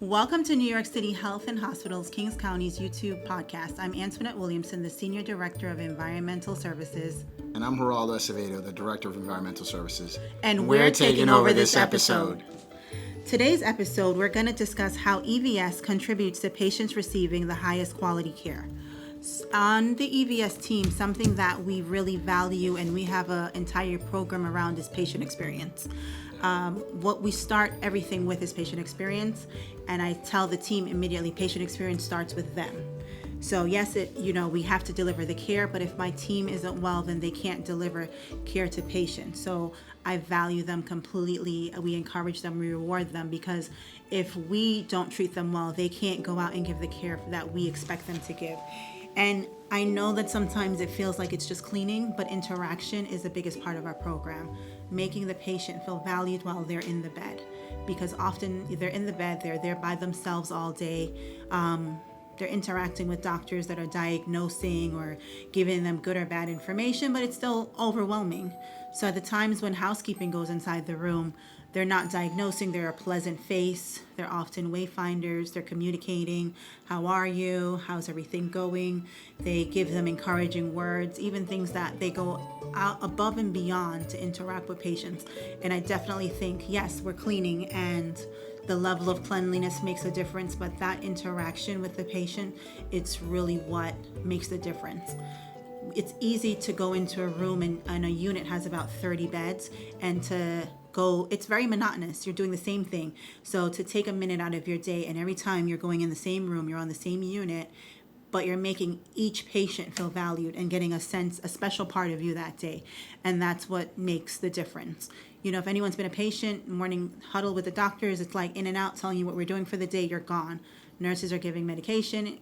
Welcome to New York City Health and Hospitals Kings County's YouTube podcast. I'm Antoinette Williamson, the Senior Director of Environmental Services. And I'm Geraldo, Acevedo, the Director of Environmental Services. And we're taking over this episode. Today's episode, we're going to discuss how EVS contributes to patients receiving the highest quality care. On the EVS team, something that we really value and we have an entire program around is patient experience. What we start everything with is patient experience, and I tell the team immediately, patient experience starts with them. So yes, we have to deliver the care, but if my team isn't well, then they can't deliver care to patients. So I value them completely. We encourage them, we reward them, because if we don't treat them well, they can't go out and give the care that we expect them to give. And I know that sometimes it feels like it's just cleaning, but interaction is the biggest part of our program. Making the patient feel valued while they're in the bed. Because often they're in the bed, they're there by themselves all day. They're interacting with doctors that are diagnosing or giving them good or bad information, but it's still overwhelming. So at the times when housekeeping goes inside the room, they're not diagnosing, they're a pleasant face, they're often wayfinders, they're communicating, how are you, how's everything going? They give them encouraging words, even things that they go out above and beyond to interact with patients. And I definitely think, yes, we're cleaning and the level of cleanliness makes a difference, but that interaction with the patient, it's really what makes the difference. It's easy to go into a room and a unit has about 30 beds and it's very monotonous. You're doing the same thing. So to take a minute out of your day, and every time you're going in the same room, you're on the same unit, but you're making each patient feel valued and getting a special part of you that day. And that's what makes the difference. If anyone's been a patient, morning huddle with the doctors, it's like in and out, telling you what we're doing for the day, you're gone. Nurses are giving medication.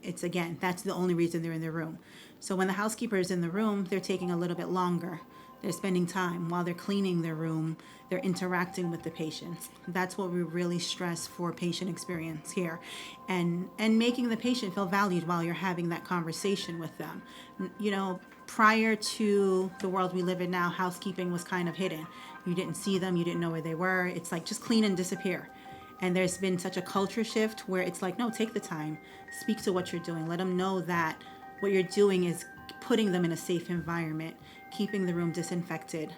That's the only reason they're in the room. So when the housekeeper is in the room, they're taking a little bit longer. They're spending time while they're cleaning their room. They're interacting with the patients. That's what we really stress for patient experience here. And making the patient feel valued while you're having that conversation with them. Prior to the world we live in now, housekeeping was kind of hidden. You didn't see them. You didn't know where they were. It's like just clean and disappear. And there's been such a culture shift where it's like, no, take the time. Speak to what you're doing. Let them know that what you're doing is putting them in a safe environment, keeping the room disinfected.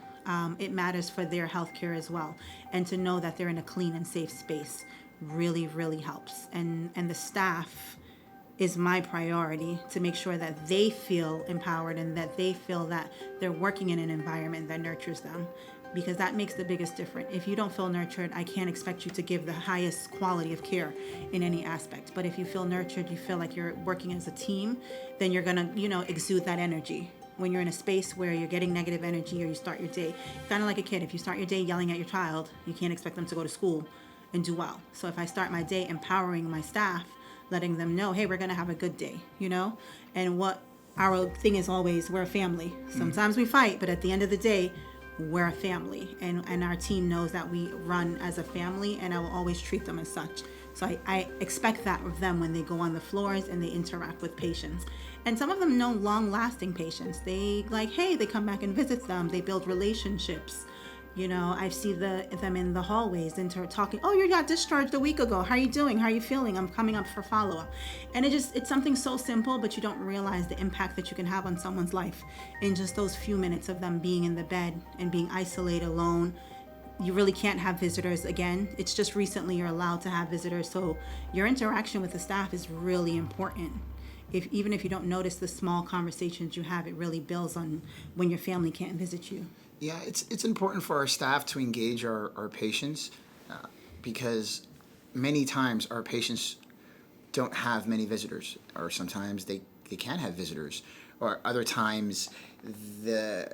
It matters for their health care as well. And to know that they're in a clean and safe space really, really helps. And the staff is my priority to make sure that they feel empowered and that they feel that they're working in an environment that nurtures them. Because that makes the biggest difference. If you don't feel nurtured, I can't expect you to give the highest quality of care in any aspect. But if you feel nurtured, you feel like you're working as a team, then you're gonna, exude that energy. When you're in a space where you're getting negative energy or you start your day, kind of like a kid, if you start your day yelling at your child, you can't expect them to go to school and do well. So if I start my day empowering my staff, letting them know, hey, we're gonna have a good day, And what our thing is always, we're a family. Sometimes we fight, but at the end of the day, we're a family, and our team knows that we run as a family, and I will always treat them as such. So I expect that of them when they go on the floors and they interact with patients. And some of them know long-lasting patients. They they come back and visit them. They build relationships. I see them in the hallways talking. Oh, you got discharged a week ago. How are you doing? How are you feeling? I'm coming up for follow-up. And it's something so simple, but you don't realize the impact that you can have on someone's life in just those few minutes of them being in the bed and being isolated alone. You really can't have visitors again. It's just recently you're allowed to have visitors. So your interaction with the staff is really important. Even if you don't notice the small conversations you have, it really builds on when your family can't visit you. Yeah, it's important for our staff to engage our patients because many times our patients don't have many visitors, or sometimes they can't have visitors, or other times their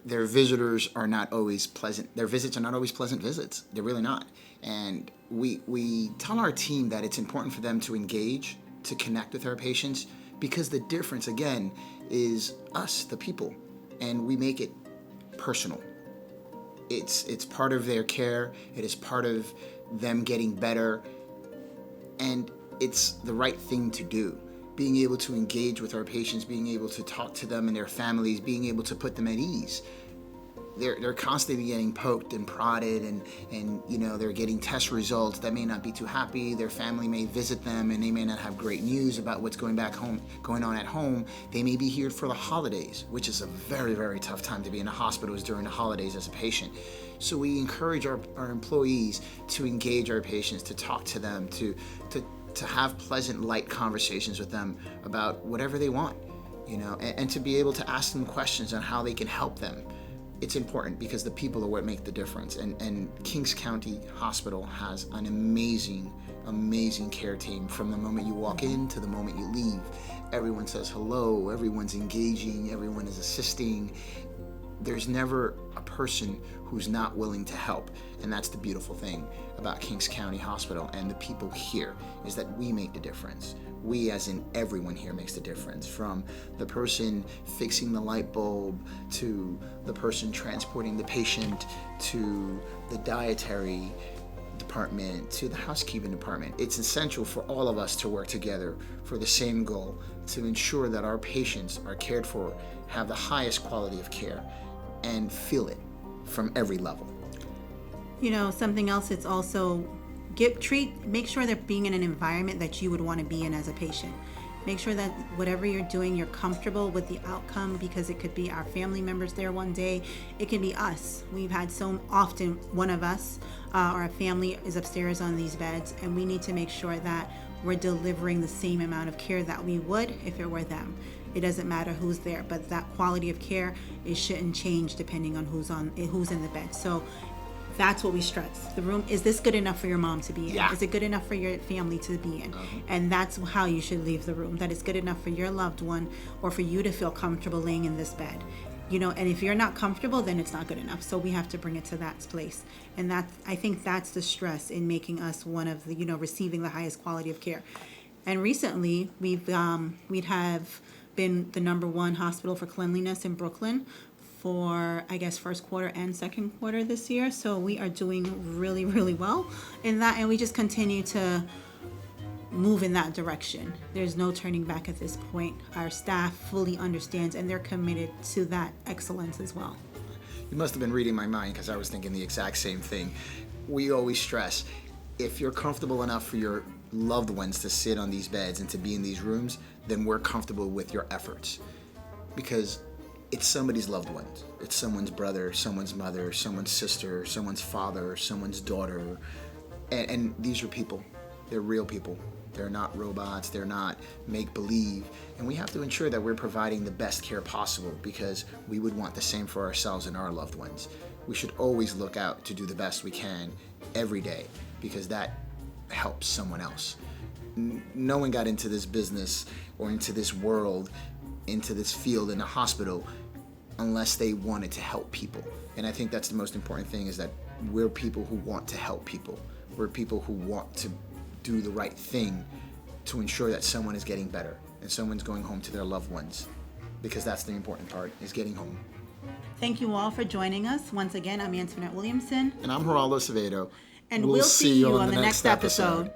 visitors are not always pleasant. Their visits are not always pleasant visits. They're really not. And we tell our team that it's important for them to engage, to connect with our patients, because the difference, again, is us, the people, and we make it personal. It's part of their care. It is part of them getting better, and it's the right thing to do. Being able to engage with our patients, being able to talk to them and their families, being able to put them at ease. they're constantly getting poked and prodded, and they're getting test results that may not be too happy. Their family may visit them and they may not have great news about what's going on at home. They may be here for the holidays, which is a very, very tough time to be in the hospitals during the holidays as a patient. So we encourage our employees to engage our patients, to talk to them, to have pleasant, light conversations with them about whatever they want, and to be able to ask them questions on how they can help them. It's important because the people are what make the difference. And Kings County Hospital has an amazing, amazing care team. From the moment you walk in to the moment you leave, everyone says hello, everyone's engaging, everyone is assisting. There's never a person who's not willing to help. And that's the beautiful thing about Kings County Hospital and the people here, is that we make the difference. We, as in everyone here, makes the difference. From the person fixing the light bulb, to the person transporting the patient, to the dietary department, to the housekeeping department. It's essential for all of us to work together for the same goal, to ensure that our patients are cared for, have the highest quality of care, and feel it from every level. Something else, it's also make sure they're being in an environment that you would want to be in as a patient. Make sure that whatever you're doing, you're comfortable with the outcome, because it could be our family members there one day. It can be us. We've had so often one of us or a family is upstairs on these beds, and we need to make sure that we're delivering the same amount of care that we would if it were them. It doesn't matter who's there, but that quality of care, it shouldn't change depending on who's in the bed. So that's what we stress. The room, is this good enough for your mom to be in? Yeah. Is it good enough for your family to be in? And that's how you should leave the room. That it's good enough for your loved one, or for you to feel comfortable laying in this bed. And if you're not comfortable, then it's not good enough. So we have to bring it to that place. And I think that's the stress in making us one of the, receiving the highest quality of care. And recently, we'd have been the #1 hospital for cleanliness in Brooklyn for, I guess, first quarter and second quarter this year. So we are doing really, really well in that, and we just continue to move in that direction. There's no turning back at this point. Our staff fully understands, and they're committed to that excellence as well. You must have been reading my mind, because I was thinking the exact same thing. We always stress, if you're comfortable enough for your loved ones to sit on these beds and to be in these rooms, then we're comfortable with your efforts. Because it's somebody's loved ones. It's someone's brother, someone's mother, someone's sister, someone's father, someone's daughter. And these are people. They're real people. They're not robots. They're not make-believe. And we have to ensure that we're providing the best care possible, because we would want the same for ourselves and our loved ones. We should always look out to do the best we can every day, because that helps someone else. No one got into this business or into this world, into this field in a hospital, unless they wanted to help people. And I think that's the most important thing, is that we're people who want to help people. We're people who want to do the right thing to ensure that someone is getting better and someone's going home to their loved ones, because that's the important part, is getting home. Thank you all for joining us. Once again, I'm Antoinette Williamson. And I'm Geraldo Acevedo. And we'll see you on the next episode.